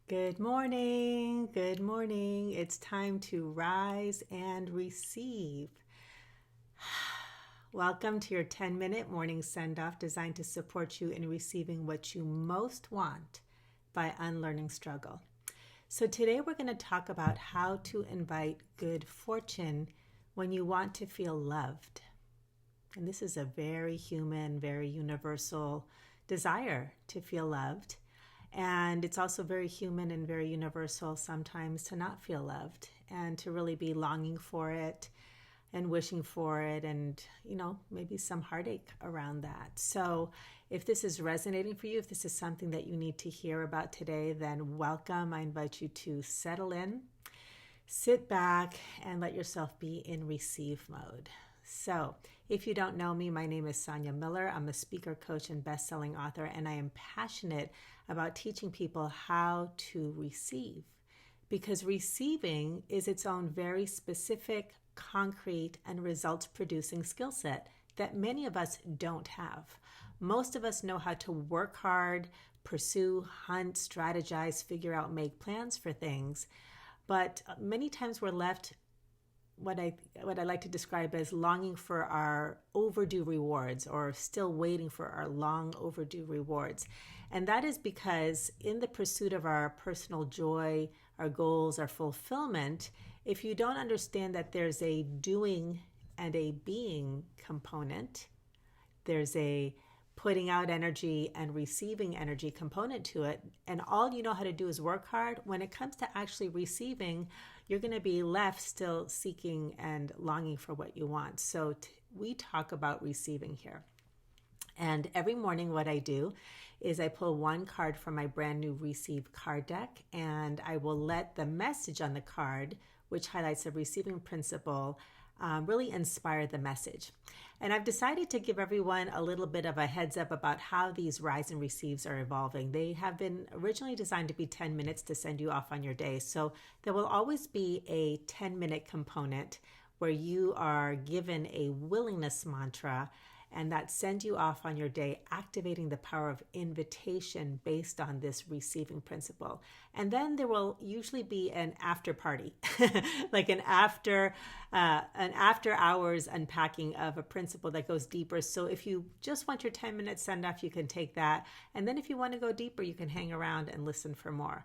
Good morning. Good morning. It's time to rise and receive. Welcome to your 10-minute morning send off designed to support you in receiving what you most want by unlearning struggle. So, today we're going to talk about how to invite good fortune when you want to feel loved. And this is a very human, very universal desire to feel loved. And it's also very human and very universal sometimes to not feel loved and to really be longing for it and wishing for it and, maybe some heartache around that. So if this is resonating for you, if this is something that you need to hear about today, then welcome. I invite you to settle in, sit back, and let yourself be in receive mode. So, if you don't know me, my name is Sonia Miller. I'm a speaker, coach, and best-selling author, and I am passionate about teaching people how to receive, because receiving is its own very specific, concrete, and results-producing skill set that many of us don't have. Most of us know how to work hard, pursue, hunt, strategize, figure out, make plans for things, but many times we're left what I like to describe as longing for our overdue rewards, or still waiting for our long overdue rewards. And that is because in the pursuit of our personal joy, our goals, our fulfillment, if you don't understand that there's a doing and a being component, there's a putting out energy and receiving energy component to it, and all you know how to do is work hard, when it comes to actually receiving, you're going to be left still seeking and longing for what you want. So we talk about receiving here. And every morning what I do is I pull one card from my brand new Receive card deck, and I will let the message on the card, which highlights the receiving principle, really inspire the message. And I've decided to give everyone a little bit of a heads up about how these rise and receives are evolving. They have been originally designed to be 10 minutes to send you off on your day. So there will always be a 10-minute component where you are given a willingness mantra, and that sends you off on your day, activating the power of invitation based on this receiving principle. And then there will usually be an after party, like an after hours unpacking of a principle that goes deeper. So if you just want your 10-minute send off, you can take that. And then if you want to go deeper, you can hang around and listen for more.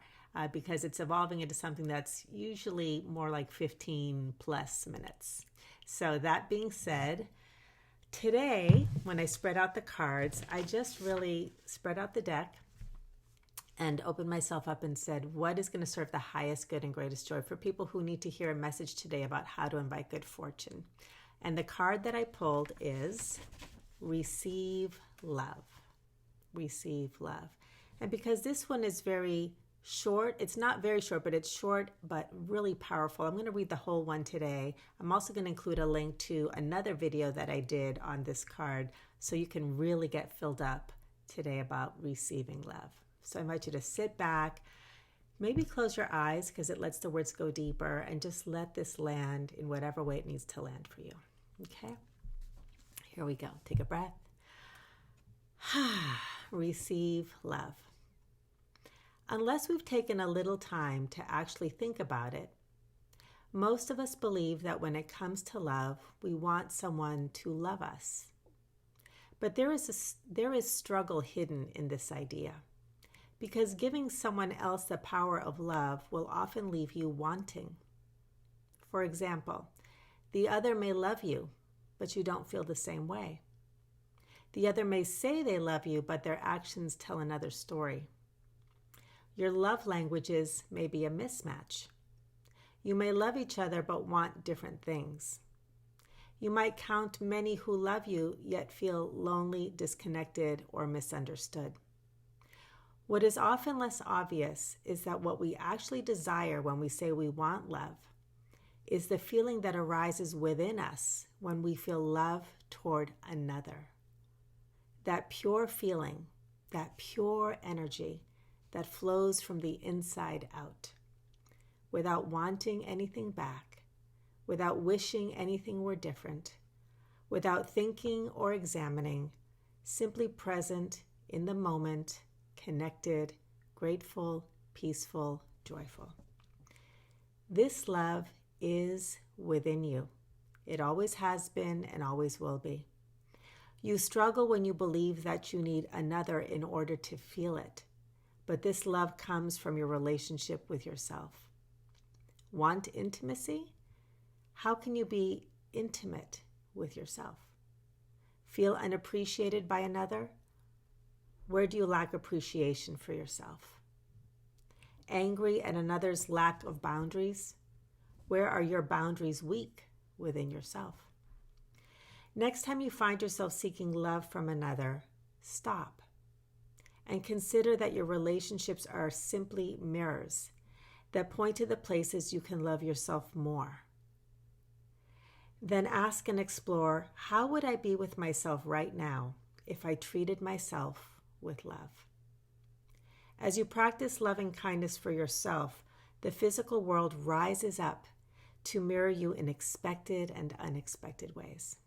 Because it's evolving into something that's usually more like 15 plus minutes. So that being said, today, when I spread out the cards, I just really spread out the deck and opened myself up and said, what is going to serve the highest good and greatest joy for people who need to hear a message today about how to invite good fortune? And the card that I pulled is Receive Love. Receive Love. And because this one is very short, it's not very short, but it's short but really powerful. I'm going to read the whole one today. I'm also going to include a link to another video that I did on this card so you can really get filled up today about receiving love. So I invite you to sit back, maybe close your eyes because it lets the words go deeper, and just let this land in whatever way it needs to land for you. Okay? Here we go. Take a breath. Receive love. Unless we've taken a little time to actually think about it, most of us believe that when it comes to love, we want someone to love us. But there is struggle hidden in this idea, because giving someone else the power of love will often leave you wanting. For example, the other may love you, but you don't feel the same way. The other may say they love you, but their actions tell another story. Your love languages may be a mismatch. You may love each other but want different things. You might count many who love you yet feel lonely, disconnected, or misunderstood. What is often less obvious is that what we actually desire when we say we want love is the feeling that arises within us when we feel love toward another. That pure feeling, that pure energy that flows from the inside out, without wanting anything back, without wishing anything were different, without thinking or examining, simply present in the moment, connected, grateful, peaceful, joyful. This love is within you. It always has been and always will be. You struggle when you believe that you need another in order to feel it, but this love comes from your relationship with yourself. Want intimacy? How can you be intimate with yourself? Feel unappreciated by another? Where do you lack appreciation for yourself? Angry at another's lack of boundaries? Where are your boundaries weak within yourself? Next time you find yourself seeking love from another, stop and consider that your relationships are simply mirrors that point to the places you can love yourself more. Then ask and explore, how would I be with myself right now if I treated myself with love? As you practice loving kindness for yourself, the physical world rises up to mirror you in expected and unexpected ways.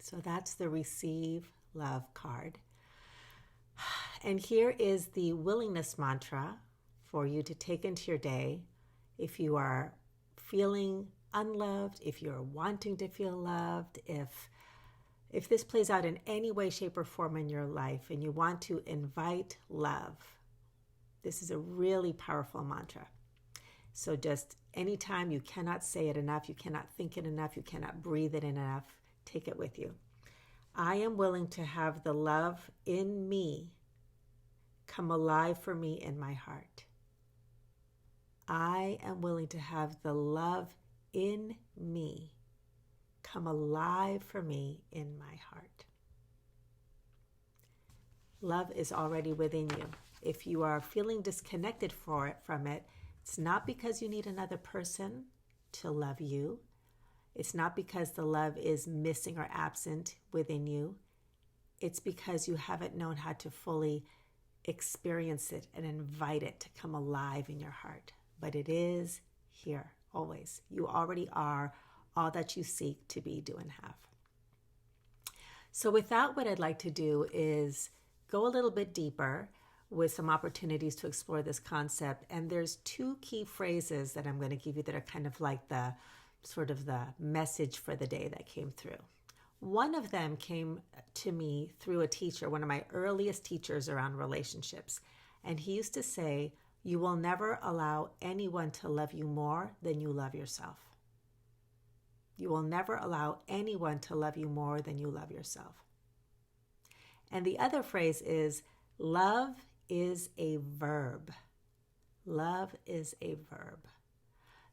So that's the Receive Love card. And here is the willingness mantra for you to take into your day if you are feeling unloved, if you're wanting to feel loved, if this plays out in any way, shape, or form in your life and you want to invite love. This is a really powerful mantra. So just anytime you cannot say it enough, you cannot think it enough, you cannot breathe it enough, take it with you. I am willing to have the love in me come alive for me in my heart. I am willing to have the love in me come alive for me in my heart. Love is already within you. If you are feeling disconnected from it, it's not because you need another person to love you. It's not because the love is missing or absent within you. It's because you haven't known how to fully experience it and invite it to come alive in your heart. But it is here, always. You already are all that you seek to be, do, and have. So with that, what I'd like to do is go a little bit deeper with some opportunities to explore this concept. And there's two key phrases that I'm going to give you that are kind of like the sort of the message for the day that came through. One of them came to me through a teacher, one of my earliest teachers around relationships. And he used to say, you will never allow anyone to love you more than you love yourself. You will never allow anyone to love you more than you love yourself. And the other phrase is, love is a verb. Love is a verb.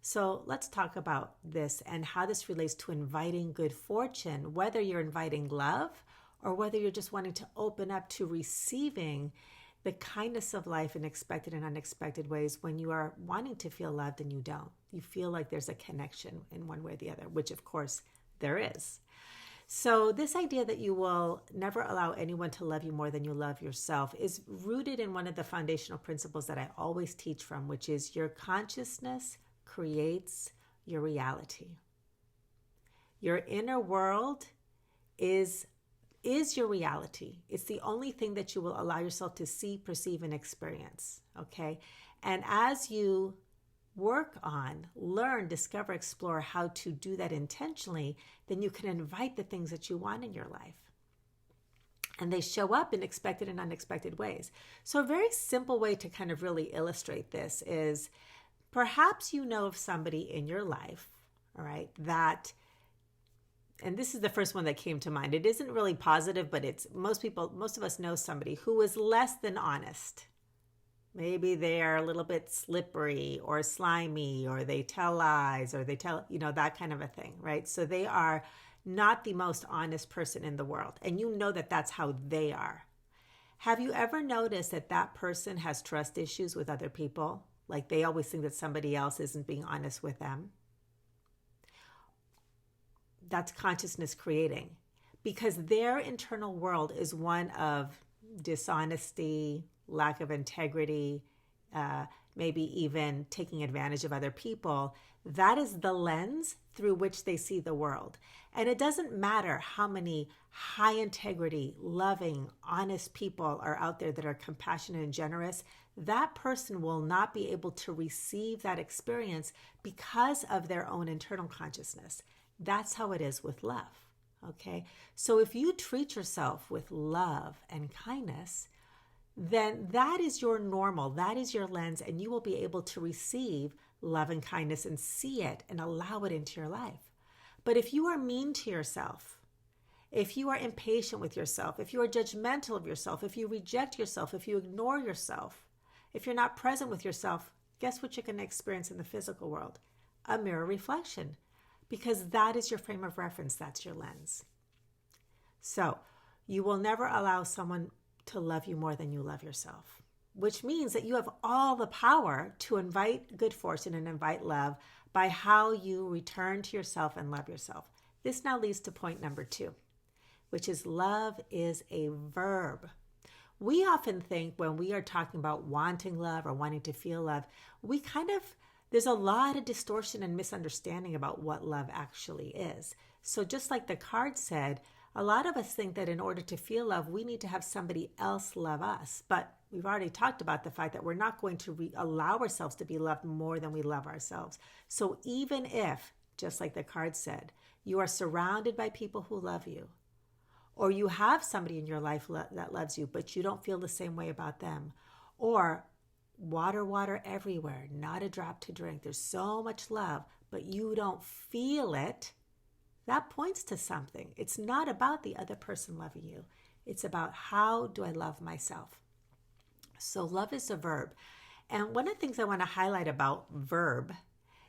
So let's talk about this and how this relates to inviting good fortune, whether you're inviting love or whether you're just wanting to open up to receiving the kindness of life in expected and unexpected ways when you are wanting to feel loved and you don't. You feel like there's a connection in one way or the other, which of course there is. So this idea that you will never allow anyone to love you more than you love yourself is rooted in one of the foundational principles that I always teach from, which is your consciousness creates your reality. Your inner world is your reality. It's the only thing that you will allow yourself to see, perceive, and experience, okay? And as you work on, learn, discover, explore how to do that intentionally, then you can invite the things that you want in your life. And they show up in expected and unexpected ways. So a very simple way to kind of really illustrate this is perhaps you know of somebody in your life, all right, that, and this is the first one that came to mind. It isn't really positive, but it's most of us know somebody who is less than honest. Maybe they're a little bit slippery or slimy, or they tell lies, or they tell, that kind of a thing, right? So they are not the most honest person in the world. And you know that that's how they are. Have you ever noticed that that person has trust issues with other people? Like they always think that somebody else isn't being honest with them. That's consciousness creating, because their internal world is one of dishonesty, lack of integrity, maybe even taking advantage of other people. That is the lens through which they see the world. And it doesn't matter how many high integrity, loving, honest people are out there that are compassionate and generous. That person will not be able to receive that experience because of their own internal consciousness. That's how it is with love. Okay? So if you treat yourself with love and kindness, then that is your normal, that is your lens, and you will be able to receive love and kindness and see it and allow it into your life. But if you are mean to yourself, if you are impatient with yourself, if you are judgmental of yourself, if you reject yourself, if you ignore yourself, if you're not present with yourself, guess what you're going to experience in the physical world? A mirror reflection, because that is your frame of reference, that's your lens. So you will never allow someone to love you more than you love yourself, which means that you have all the power to invite good fortune and invite love by how you return to yourself and love yourself. This now leads to point number 2, which is love is a verb. We often think when we are talking about wanting love or wanting to feel love, there's a lot of distortion and misunderstanding about what love actually is. So just like the card said, a lot of us think that in order to feel love, we need to have somebody else love us. But we've already talked about the fact that we're not going to allow ourselves to be loved more than we love ourselves. So even if, just like the card said, you are surrounded by people who love you, or you have somebody in your life that loves you, but you don't feel the same way about them, or water everywhere, not a drop to drink, there's so much love, but you don't feel it, that points to something. It's not about the other person loving you. It's about how do I love myself? So love is a verb. And one of the things I want to highlight about verb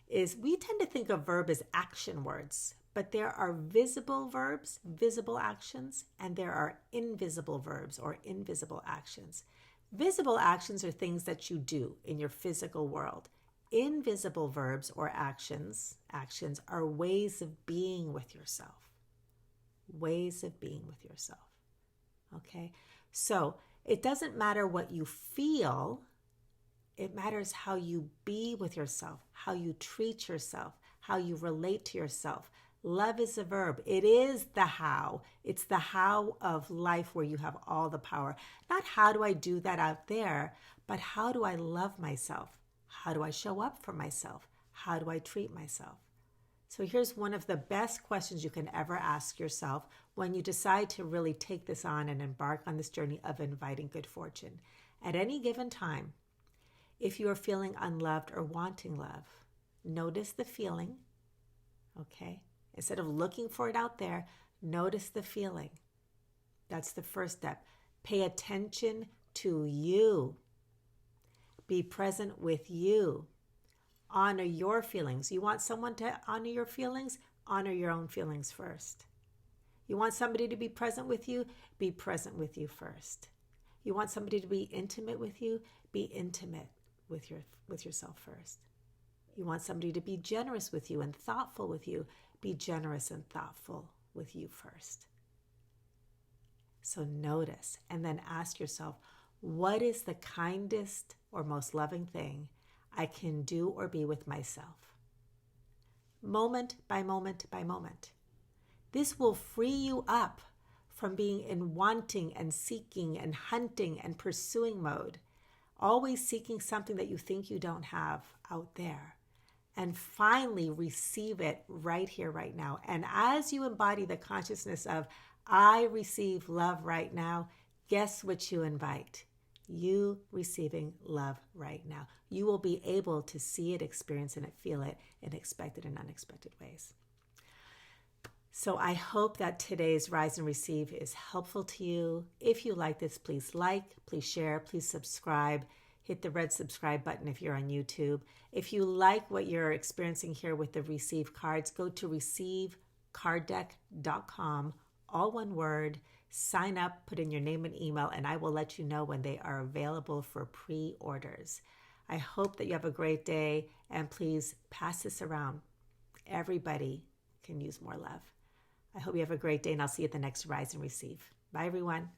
is we tend to think of verb as action words, but there are visible verbs, visible actions, and there are invisible verbs or invisible actions. Visible actions are things that you do in your physical world. Invisible verbs or actions are ways of being with yourself. Ways of being with yourself. Okay? So it doesn't matter what you feel. It matters how you be with yourself, how you treat yourself, how you relate to yourself. Love is a verb. It is the how. It's the how of life where you have all the power. Not how do I do that out there, but how do I love myself? How do I show up for myself? How do I treat myself? So here's one of the best questions you can ever ask yourself when you decide to really take this on and embark on this journey of inviting good fortune. At any given time, if you are feeling unloved or wanting love, notice the feeling, okay? Instead of looking for it out there, notice the feeling. That's the first step. Pay attention to you. Be present with you. Honor your feelings. You want someone to honor your feelings? Honor your own feelings first. You want somebody to be present with you? Be present with you first. You want somebody to be intimate with you? Be intimate with yourself first. You want somebody to be generous with you and thoughtful with you? Be generous and thoughtful with you first. So notice and then ask yourself, what is the kindest or most loving thing I can do or be with myself? Moment by moment by moment. This will free you up from being in wanting and seeking and hunting and pursuing mode, always seeking something that you think you don't have out there. And finally receive it right here, right now. And as you embody the consciousness of, I receive love right now, guess what you invite? You receiving love right now. You will be able to see it, experience it, feel it in expected and unexpected ways. So I hope that today's Rise and Receive is helpful to you. If you like this, please like, please share, please subscribe. Hit the red subscribe button if you're on YouTube. If you like what you're experiencing here with the Receive cards, go to receivecarddeck.com, all one word. Sign up, put in your name and email, and I will let you know when they are available for pre-orders. I hope that you have a great day, and please pass this around. Everybody can use more love. I hope you have a great day, and I'll see you at the next Rise and Receive. Bye, everyone.